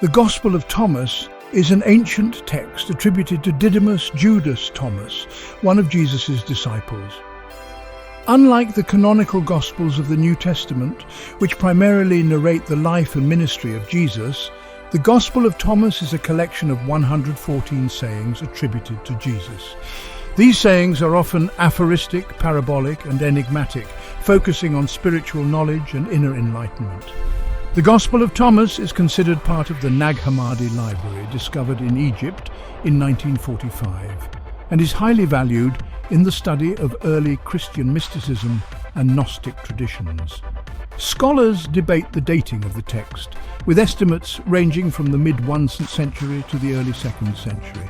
The Gospel of Thomas is an ancient text attributed to Didymus Judas Thomas, one of Jesus' disciples. Unlike the canonical Gospels of the New Testament, which primarily narrate the life and ministry of Jesus, the Gospel of Thomas is a collection of 114 sayings attributed to Jesus. These sayings are often aphoristic, parabolic, and enigmatic, focusing on spiritual knowledge and inner enlightenment. The Gospel of Thomas is considered part of the Nag Hammadi library discovered in Egypt in 1945 and is highly valued in the study of early Christian mysticism and Gnostic traditions. Scholars debate the dating of the text, with estimates ranging from the mid-1st century to the early 2nd century.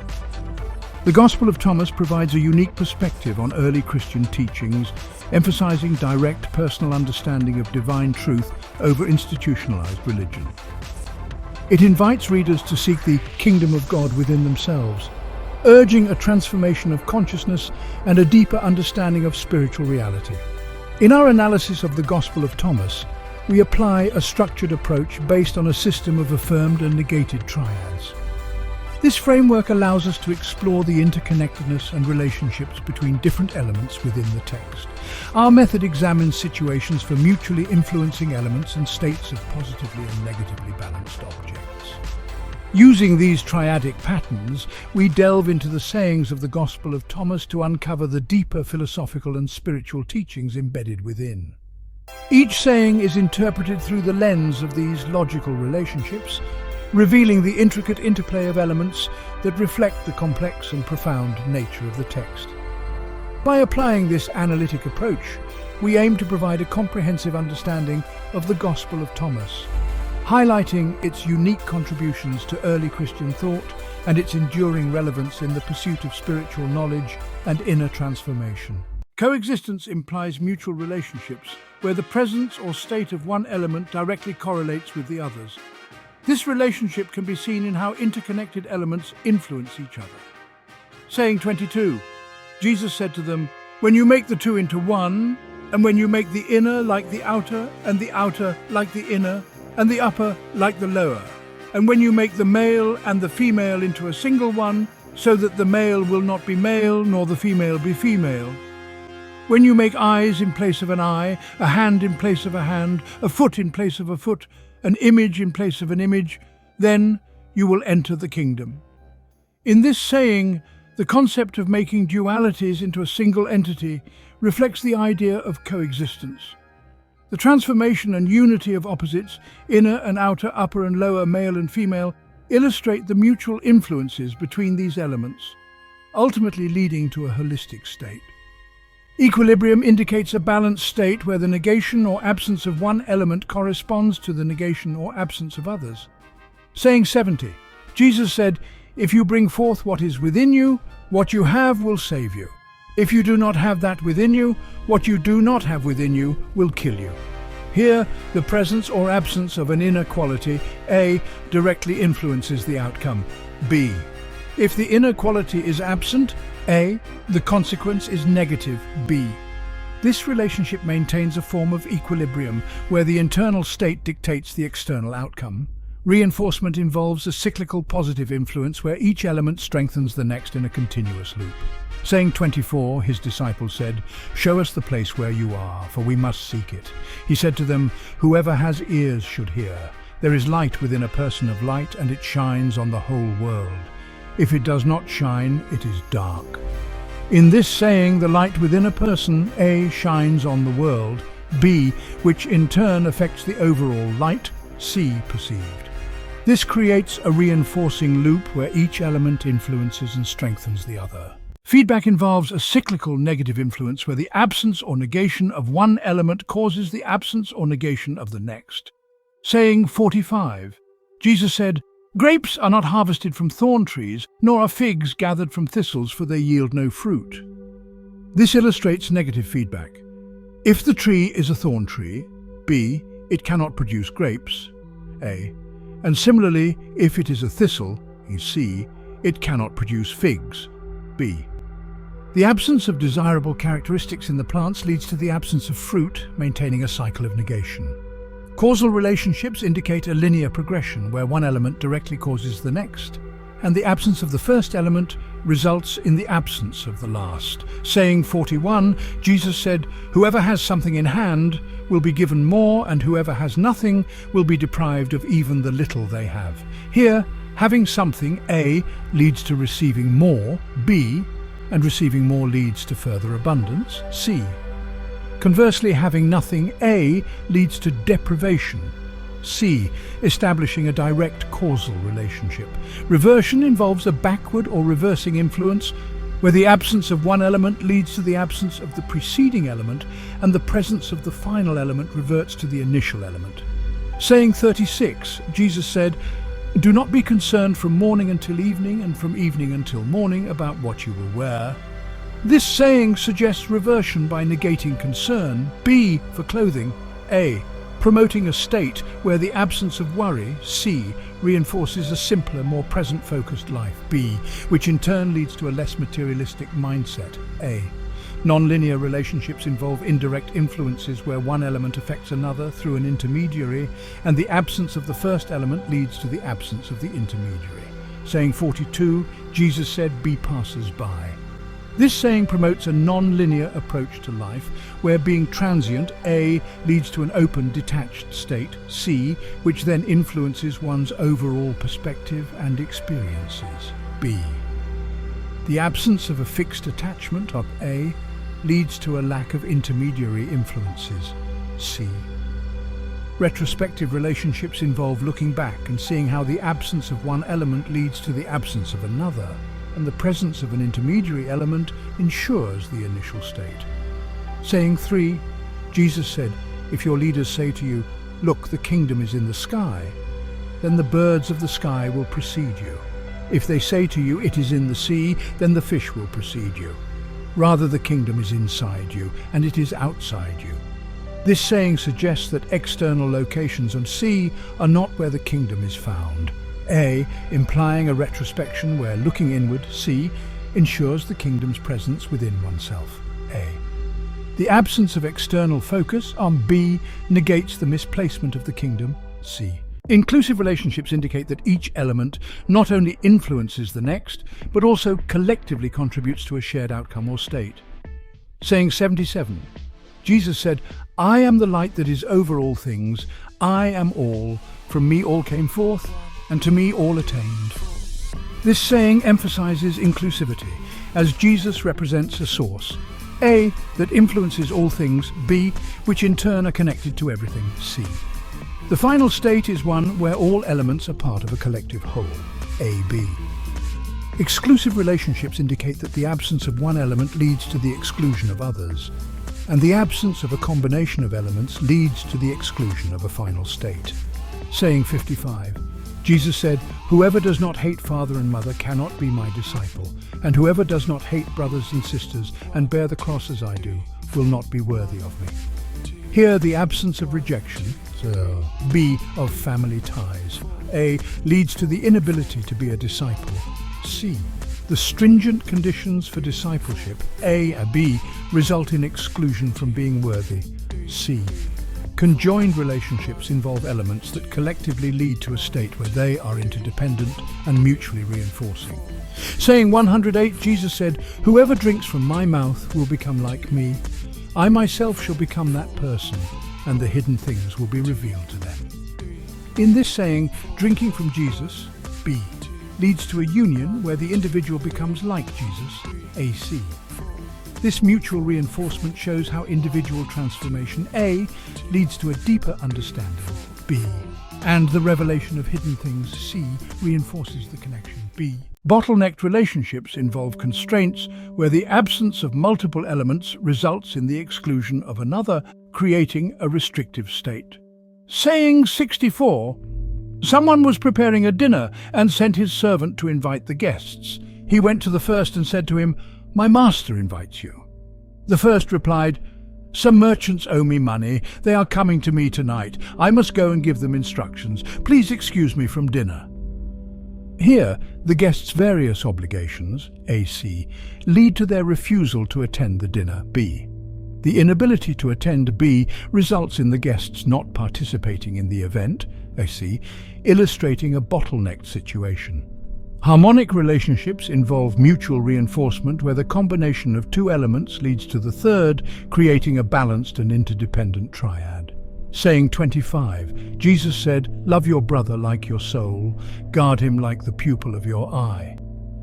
The Gospel of Thomas provides a unique perspective on early Christian teachings, emphasizing direct personal understanding of divine truth over institutionalized religion. It invites readers to seek the kingdom of God within themselves, urging a transformation of consciousness and a deeper understanding of spiritual reality. In our analysis of the Gospel of Thomas, we apply a structured approach based on a system of affirmed and negated triads. This framework allows us to explore the interconnectedness and relationships between different elements within the text. Our method examines situations for mutually influencing elements and states of positively and negatively balanced objects. Using these triadic patterns, we delve into the sayings of the Gospel of Thomas to uncover the deeper philosophical and spiritual teachings embedded within. Each saying is interpreted through the lens of these logical relationships, revealing the intricate interplay of elements that reflect the complex and profound nature of the text. By applying this analytic approach, we aim to provide a comprehensive understanding of the Gospel of Thomas, highlighting its unique contributions to early Christian thought and its enduring relevance in the pursuit of spiritual knowledge and inner transformation. Coexistence implies mutual relationships where the presence or state of one element directly correlates with the others. This relationship can be seen in how interconnected elements influence each other. Saying 22, Jesus said to them, "When you make the two into one, and when you make the inner like the outer, and the outer like the inner, and the upper like the lower, and when you make the male and the female into a single one, so that the male will not be male, nor the female be female. When you make eyes in place of an eye, a hand in place of a hand, a foot in place of a foot, an image in place of an image, then you will enter the kingdom." In this saying, the concept of making dualities into a single entity reflects the idea of coexistence. The transformation and unity of opposites, inner and outer, upper and lower, male and female, illustrate the mutual influences between these elements, ultimately leading to a holistic state. Equilibrium indicates a balanced state where the negation or absence of one element corresponds to the negation or absence of others. Saying 70, Jesus said, "If you bring forth what is within you, what you have will save you. If you do not have that within you, what you do not have within you will kill you." Here, the presence or absence of an inner quality, A, directly influences the outcome, B. If the inner quality is absent, A, the consequence is negative, B. This relationship maintains a form of equilibrium where the internal state dictates the external outcome. Reinforcement involves a cyclical positive influence where each element strengthens the next in a continuous loop. Saying 24, his disciples said, "Show us the place where you are, for we must seek it." He said to them, "Whoever has ears should hear. There is light within a person of light, and it shines on the whole world. If it does not shine, it is dark." In this saying, the light within a person, A, shines on the world, B, which in turn affects the overall light, C, perceived. This creates a reinforcing loop where each element influences and strengthens the other. Feedback involves a cyclical negative influence where the absence or negation of one element causes the absence or negation of the next. Saying 45, Jesus said, "Grapes are not harvested from thorn trees, nor are figs gathered from thistles, for they yield no fruit." This illustrates negative feedback. If the tree is a thorn tree, B, it cannot produce grapes, A. And similarly, if it is a thistle, C, it cannot produce figs, B. The absence of desirable characteristics in the plants leads to the absence of fruit, maintaining a cycle of negation. Causal relationships indicate a linear progression where one element directly causes the next, and the absence of the first element results in the absence of the last. Saying 41, Jesus said, "Whoever has something in hand will be given more, and whoever has nothing will be deprived of even the little they have." Here, having something, A, leads to receiving more, B, and receiving more leads to further abundance, C. Conversely, having nothing, A, leads to deprivation, C, establishing a direct causal relationship. Reversion involves a backward or reversing influence where the absence of one element leads to the absence of the preceding element and the presence of the final element reverts to the initial element. Saying 36, Jesus said, "Do not be concerned from morning until evening and from evening until morning about what you will wear." This saying suggests reversion by negating concern, B, for clothing, A, promoting a state where the absence of worry, C, reinforces a simpler, more present-focused life, B, which in turn leads to a less materialistic mindset, A. Non-linear relationships involve indirect influences where one element affects another through an intermediary, and the absence of the first element leads to the absence of the intermediary. Saying 42, Jesus said, "Be passers-by." This saying promotes a non-linear approach to life, where being transient, A, leads to an open, detached state, C, which then influences one's overall perspective and experiences, B. The absence of a fixed attachment of A leads to a lack of intermediary influences, C. Retrospective relationships involve looking back and seeing how the absence of one element leads to the absence of another, and the presence of an intermediary element ensures the initial state. Saying 3, Jesus said, "If your leaders say to you, 'Look, the kingdom is in the sky,' then the birds of the sky will precede you. If they say to you, 'It is in the sea,' then the fish will precede you. Rather, the kingdom is inside you, and it is outside you." This saying suggests that external locations on C are not where the kingdom is found. A, implying a retrospection where looking inward, C, ensures the kingdom's presence within oneself, A. The absence of external focus on B negates the misplacement of the kingdom, C. Inclusive relationships indicate that each element not only influences the next, but also collectively contributes to a shared outcome or state. Saying 77, Jesus said, "I am the light that is over all things. I am all. From me all came forth, and to me all attained." This saying emphasizes inclusivity, as Jesus represents a source, A, that influences all things, B, which in turn are connected to everything, C. The final state is one where all elements are part of a collective whole, AB. Exclusive relationships indicate that the absence of one element leads to the exclusion of others, and the absence of a combination of elements leads to the exclusion of a final state. Saying 55, Jesus said, "Whoever does not hate father and mother cannot be my disciple, and whoever does not hate brothers and sisters and bear the cross as I do will not be worthy of me." Here, the absence of rejection, so B, of family ties, A, leads to the inability to be a disciple, C. The stringent conditions for discipleship, A and B, result in exclusion from being worthy, C. Conjoined relationships involve elements that collectively lead to a state where they are interdependent and mutually reinforcing. Saying 108, Jesus said, "Whoever drinks from my mouth will become like me. I myself shall become that person, and the hidden things will be revealed to them." In this saying, drinking from Jesus, B, leads to a union where the individual becomes like Jesus, AC. This mutual reinforcement shows how individual transformation, A, leads to a deeper understanding, B, and the revelation of hidden things, C, reinforces the connection, B. Bottlenecked relationships involve constraints where the absence of multiple elements results in the exclusion of another, creating a restrictive state. Saying 64, someone was preparing a dinner and sent his servant to invite the guests. He went to the first and said to him, "My master invites you." The first replied, "Some merchants owe me money. They are coming to me tonight. I must go and give them instructions. Please excuse me from dinner." Here, the guest's various obligations, AC, lead to their refusal to attend the dinner, B. The inability to attend B results in the guests not participating in the event, AC, illustrating a bottlenecked situation. Harmonic relationships involve mutual reinforcement where the combination of two elements leads to the third, creating a balanced and interdependent triad. Saying 25, Jesus said, "Love your brother like your soul, guard him like the pupil of your eye."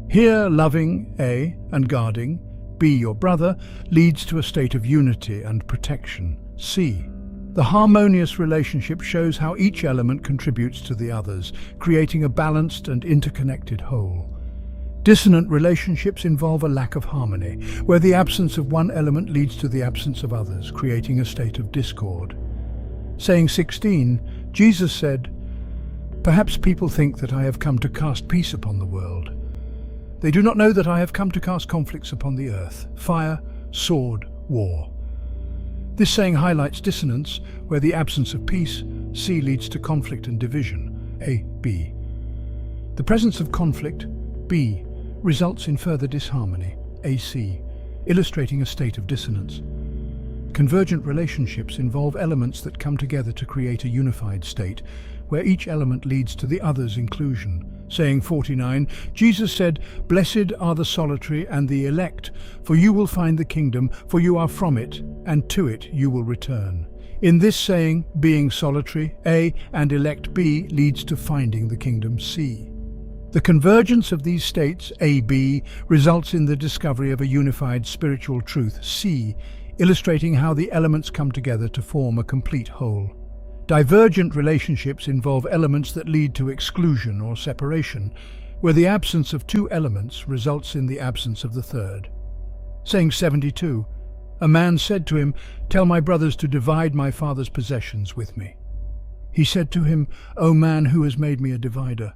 Here, loving, A, and guarding, B, your brother, leads to a state of unity and protection, C. The harmonious relationship shows how each element contributes to the others, creating a balanced and interconnected whole. Dissonant relationships involve a lack of harmony, where the absence of one element leads to the absence of others, creating a state of discord. Saying 16, Jesus said, "Perhaps people think that I have come to cast peace upon the world. They do not know that I have come to cast conflicts upon the earth, fire, sword, war." This saying highlights dissonance, where the absence of peace, C, leads to conflict and division, A, B. The presence of conflict, B, results in further disharmony, AC, illustrating a state of dissonance. Convergent relationships involve elements that come together to create a unified state, where each element leads to the other's inclusion. Saying 49, Jesus said, "Blessed are the solitary and the elect, for you will find the kingdom, for you are from it, and to it you will return." In this saying, being solitary, A, and elect, B, leads to finding the kingdom, C. The convergence of these states, A, B, results in the discovery of a unified spiritual truth, C, illustrating how the elements come together to form a complete whole. Divergent relationships involve elements that lead to exclusion or separation, where the absence of two elements results in the absence of the third. Saying 72, a man said to him, "Tell my brothers to divide my father's possessions with me." He said to him, "O man, who has made me a divider?"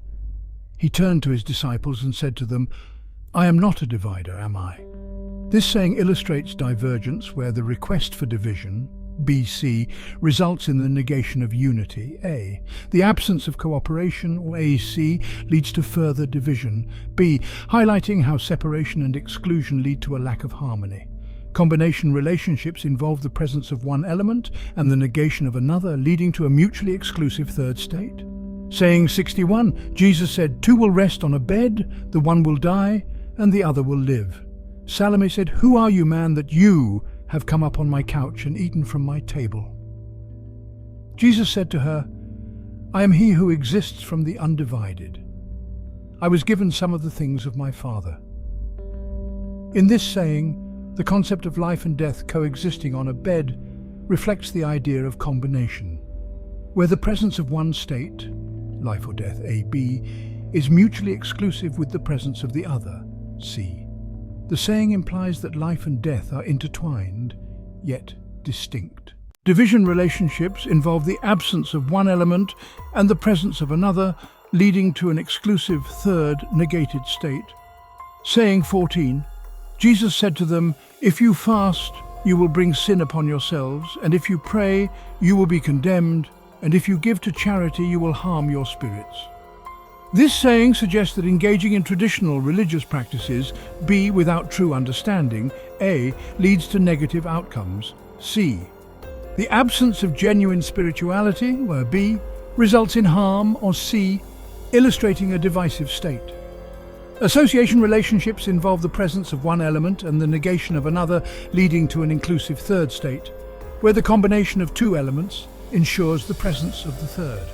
He turned to his disciples and said to them, "I am not a divider, am I?" This saying illustrates divergence where the request for division, BC, results in the negation of unity, A. The absence of cooperation, or AC, leads to further division, B, highlighting how separation and exclusion lead to a lack of harmony. Combination relationships involve the presence of one element and the negation of another, leading to a mutually exclusive third state. Saying 61, Jesus said, "Two will rest on a bed, the one will die, and the other will live." Salome said, "Who are you, man, that you have come up on my couch and eaten from my table?" Jesus said to her, "I am he who exists from the undivided. I was given some of the things of my Father." In this saying, the concept of life and death coexisting on a bed reflects the idea of combination, where the presence of one state, life or death, A, B, is mutually exclusive with the presence of the other, C. The saying implies that life and death are intertwined, yet distinct. Division relationships involve the absence of one element and the presence of another, leading to an exclusive third negated state. Saying 14, Jesus said to them, "If you fast, you will bring sin upon yourselves, and if you pray, you will be condemned, and if you give to charity, you will harm your spirits." This saying suggests that engaging in traditional religious practices, B, without true understanding, A, leads to negative outcomes, C. The absence of genuine spirituality, where B, results in harm, or C, illustrating a divisive state. Association relationships involve the presence of one element and the negation of another, leading to an inclusive third state, where the combination of two elements ensures the presence of the third.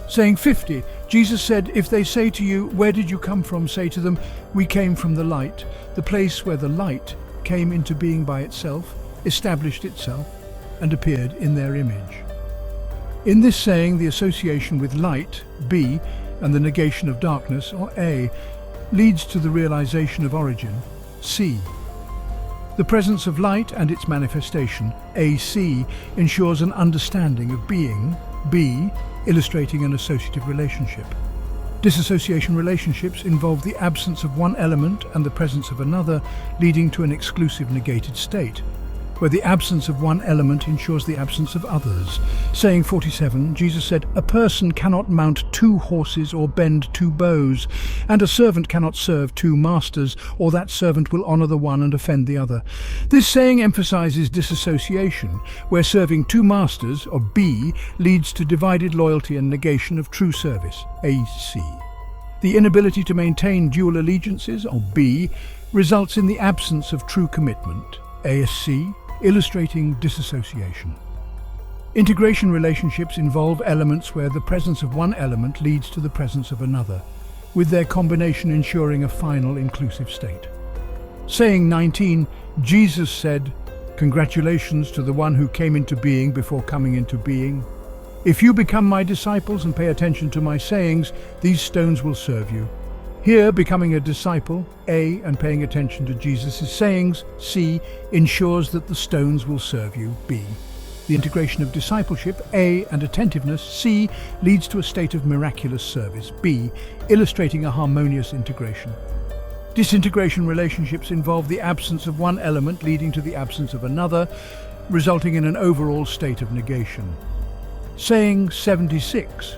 Saying 50, Jesus said, "If they say to you, 'Where did you come from?' say to them, 'We came from the light,' the place where the light came into being by itself, established itself, and appeared in their image." In this saying, the association with light, B, and the negation of darkness, or A, leads to the realization of origin, C. The presence of light and its manifestation, AC, ensures an understanding of being, B, illustrating an associative relationship. Disassociation relationships involve the absence of one element and the presence of another, leading to an exclusive negated state, where the absence of one element ensures the absence of others. Saying 47, Jesus said, "A person cannot mount two horses or bend two bows, and a servant cannot serve two masters, or that servant will honor the one and offend the other." This saying emphasizes disassociation, where serving two masters, or B, leads to divided loyalty and negation of true service, AC. The inability to maintain dual allegiances, or B, results in the absence of true commitment, ASC, illustrating disassociation. Integration relationships involve elements where the presence of one element leads to the presence of another, with their combination ensuring a final inclusive state. Saying 19, Jesus said, "Congratulations to the one who came into being before coming into being. If you become my disciples and pay attention to my sayings, these stones will serve you." Here, becoming a disciple, A, and paying attention to Jesus' sayings, C, ensures that the stones will serve you, B. The integration of discipleship, A, and attentiveness, C, leads to a state of miraculous service, B, illustrating a harmonious integration. Disintegration relationships involve the absence of one element leading to the absence of another, resulting in an overall state of negation. Saying 76.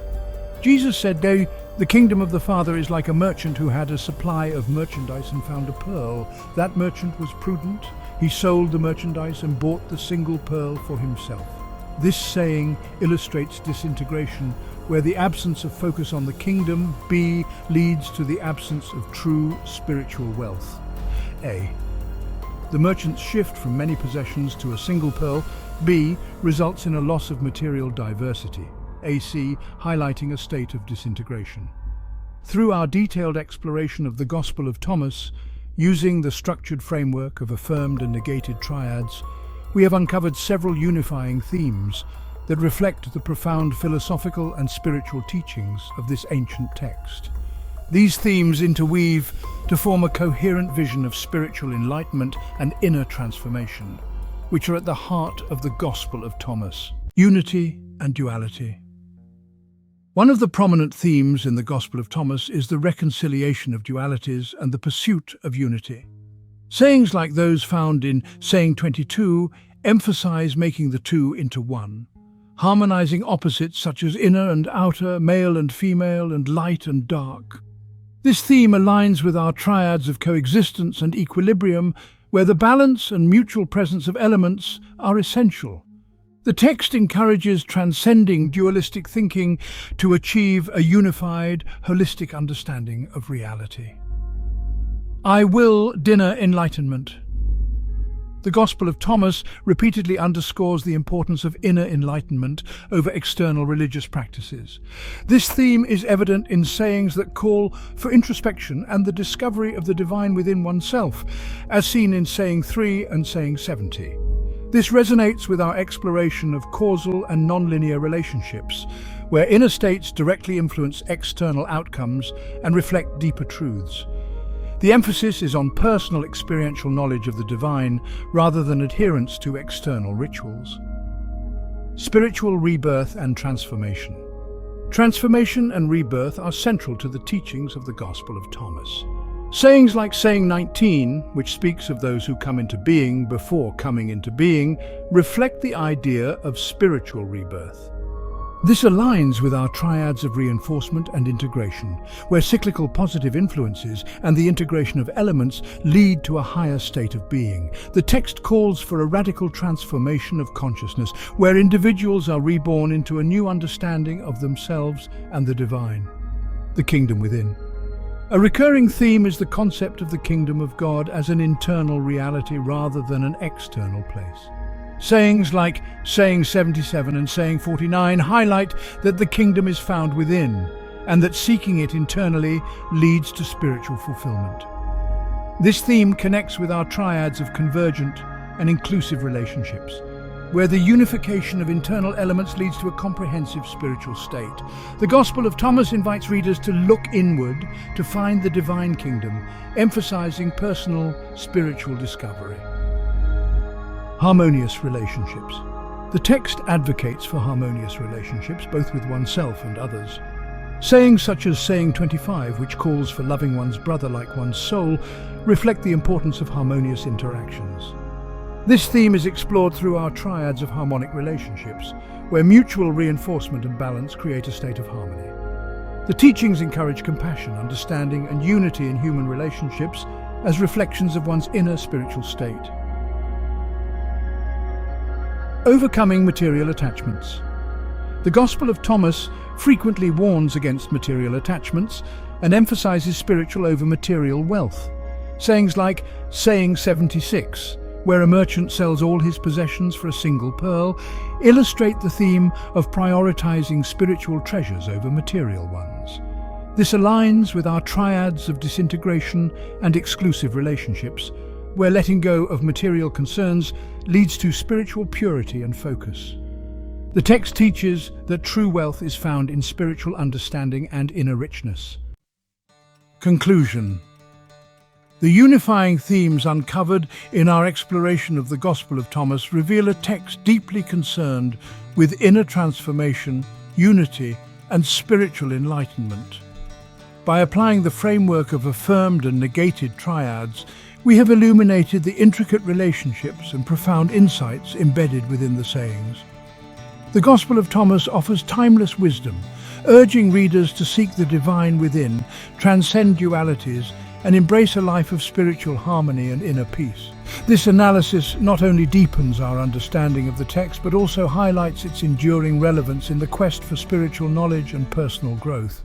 Jesus said, "The kingdom of the Father is like a merchant who had a supply of merchandise and found a pearl. That merchant was prudent. He sold the merchandise and bought the single pearl for himself." This saying illustrates disintegration, where the absence of focus on the kingdom, B, leads to the absence of true spiritual wealth. A. The merchant's shift from many possessions to a single pearl, B, results in a loss of material diversity, AC, highlighting a state of disintegration. Through our detailed exploration of the Gospel of Thomas, using the structured framework of affirmed and negated triads, we have uncovered several unifying themes that reflect the profound philosophical and spiritual teachings of this ancient text. These themes interweave to form a coherent vision of spiritual enlightenment and inner transformation, which are at the heart of the Gospel of Thomas. Unity and duality. One of the prominent themes in the Gospel of Thomas is the reconciliation of dualities and the pursuit of unity. Sayings like those found in Saying 22 emphasize making the two into one, harmonizing opposites such as inner and outer, male and female, and light and dark. This theme aligns with our triads of coexistence and equilibrium, where the balance and mutual presence of elements are essential. The text encourages transcending dualistic thinking to achieve a unified, holistic understanding of reality. I will dinner enlightenment. The Gospel of Thomas repeatedly underscores the importance of inner enlightenment over external religious practices. This theme is evident in sayings that call for introspection and the discovery of the divine within oneself, as seen in Saying 3 and Saying 70. This resonates with our exploration of causal and nonlinear relationships, where inner states directly influence external outcomes and reflect deeper truths. The emphasis is on personal experiential knowledge of the divine rather than adherence to external rituals. Spiritual rebirth and transformation. Transformation and rebirth are central to the teachings of the Gospel of Thomas. Sayings like Saying 19, which speaks of those who come into being before coming into being, reflect the idea of spiritual rebirth. This aligns with our triads of reinforcement and integration, where cyclical positive influences and the integration of elements lead to a higher state of being. The text calls for a radical transformation of consciousness, where individuals are reborn into a new understanding of themselves and the divine, the kingdom within. A recurring theme is the concept of the kingdom of God as an internal reality rather than an external place. Sayings like Saying 77 and Saying 49 highlight that the kingdom is found within, and that seeking it internally leads to spiritual fulfillment. This theme connects with our triads of convergent and inclusive relationships, where the unification of internal elements leads to a comprehensive spiritual state. The Gospel of Thomas invites readers to look inward to find the divine kingdom, emphasizing personal spiritual discovery. Harmonious relationships. The text advocates for harmonious relationships, both with oneself and others. Sayings such as Saying 25, which calls for loving one's brother like one's soul, reflect the importance of harmonious interactions. This theme is explored through our triads of harmonic relationships, where mutual reinforcement and balance create a state of harmony. The teachings encourage compassion, understanding, and unity in human relationships as reflections of one's inner spiritual state. Overcoming material attachments. The Gospel of Thomas frequently warns against material attachments and emphasizes spiritual over material wealth. Sayings like Saying 76, where a merchant sells all his possessions for a single pearl, illustrate the theme of prioritizing spiritual treasures over material ones. This aligns with our triads of disintegration and exclusive relationships, where letting go of material concerns leads to spiritual purity and focus. The text teaches that true wealth is found in spiritual understanding and inner richness. Conclusion. The unifying themes uncovered in our exploration of the Gospel of Thomas reveal a text deeply concerned with inner transformation, unity, and spiritual enlightenment. By applying the framework of affirmed and negated triads, we have illuminated the intricate relationships and profound insights embedded within the sayings. The Gospel of Thomas offers timeless wisdom, urging readers to seek the divine within, transcend dualities, and embrace a life of spiritual harmony and inner peace. This analysis not only deepens our understanding of the text, but also highlights its enduring relevance in the quest for spiritual knowledge and personal growth.